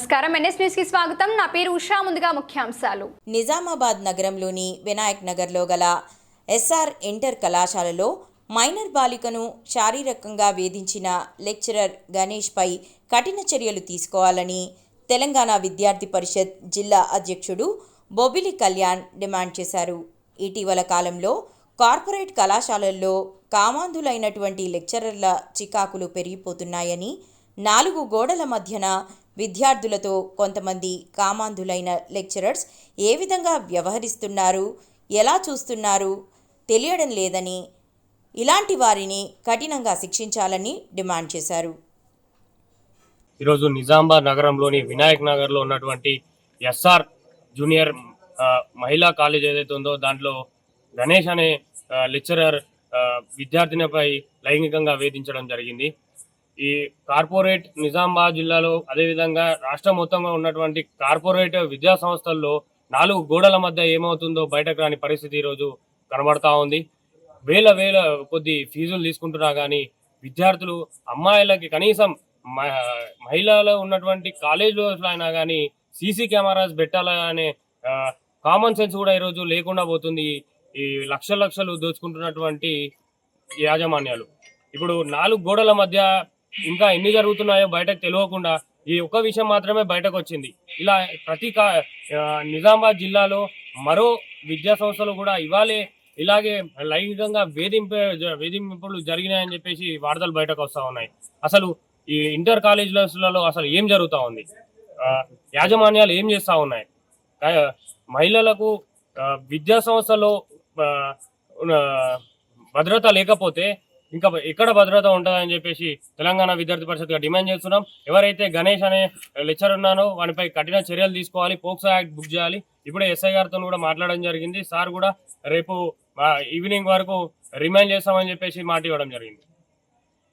నమస్కారం NS news కి స్వాగతం. నా పేరు ఉషా. ముందుగా ముఖ్యాంశాలు. నిజామాబాద్ నగరంలోని వినాయక్ నగర్లో గల ఎస్ఆర్ ఇంటర్ కళాశాలలో మైనర్ బాలికను శారీరకంగా వేధించిన లెక్చరర్ గణేష్పై కఠిన చర్యలు తీసుకోవాలని తెలంగాణ విద్యార్థి పరిషత్ జిల్లా అధ్యక్షుడు బొబిలి కళ్యాణ్ డిమాండ్ చేశారు. ఇటీవల కాలంలో కార్పొరేట్ కళాశాలల్లో కామాంధులైనటువంటి లెక్చరర్ల చికాకులు పెరిగిపోతున్నాయని, 4 గోడల మధ్యన విద్యార్థులతో కొంతమంది కామాంధులైన లెక్చరర్స్ ఏ విధంగా వ్యవహరిస్తున్నారు, ఎలా చూస్తున్నారు తెలియడం లేదని, ఇలాంటి వారిని కఠినంగా శిక్షించాలని డిమాండ్ చేశారు. ఈరోజు నిజామాబాద్ నగరంలోని వినాయక్ నగర్లో ఉన్నటువంటి ఎస్ఆర్ జూనియర్ మహిళా కాలేజ్ ఏదైతే ఉందో దాంట్లో గణేష్ అనే లెక్చరర్ విద్యార్థినిపై లైంగికంగా వేధించడం జరిగింది. ఈ కార్పొరేట్ నిజామాబాద్ జిల్లాలో అదేవిధంగా రాష్ట్రం మొత్తంగా ఉన్నటువంటి కార్పొరేట్ విద్యా సంస్థల్లో 4 గోడల మధ్య ఏమవుతుందో బయటకు రాని పరిస్థితి ఈరోజు కనబడతా ఉంది. వేల కొద్ది ఫీజులు తీసుకుంటున్నా కానీ విద్యార్థులు అమ్మాయిలకి కనీసం మహిళలు ఉన్నటువంటి కాలేజీలో అయినా కానీ సీసీ కెమెరాస్ పెట్టాలనే కామన్ సెన్స్ కూడా ఈరోజు లేకుండా పోతుంది. ఈ లక్షలు దోచుకుంటున్నటువంటి యాజమాన్యాలు ఇప్పుడు 4 గోడల మధ్య ఇంకా ఎన్ని జరుగుతున్నాయో బయటకు తెలియకుండా ఈ ఒక్క విషయం మాత్రమే బయటకు వచ్చింది. ఇలా ప్రతి నిజామాబాద్ జిల్లాలో మరో విద్యా సంస్థలు కూడా ఇలాగే లైంగికంగా వేధింపులు జరిగినాయని చెప్పేసి వార్తలు బయటకు వస్తూ ఉన్నాయి. అసలు ఈ ఇంటర్ కాలేజీలలో అసలు ఏం జరుగుతూ ఉంది, యాజమాన్యాలు ఏం చేస్తూ ఉన్నాయి, మహిళలకు విద్యా సంస్థలో భద్రత లేకపోతే ఇంకా ఎక్కడ భద్రత ఉంటుందని చెప్పేసి తెలంగాణ విద్యార్థి పరిషత్గా డిమాండ్ చేస్తున్నాం. ఎవరైతే గణేష్ అనే లెక్చర్ ఉన్నానో వానిపై కఠిన చర్యలు తీసుకోవాలి, పోక్సో యాక్ట్ బుక్ చేయాలి. ఇప్పుడే ఎస్ఐ గారితో కూడా మాట్లాడడం జరిగింది. సార్ కూడా రేపు ఈవినింగ్ వరకు రిమైండ్ చేస్తామని చెప్పేసి మాట ఇవ్వడం జరిగింది.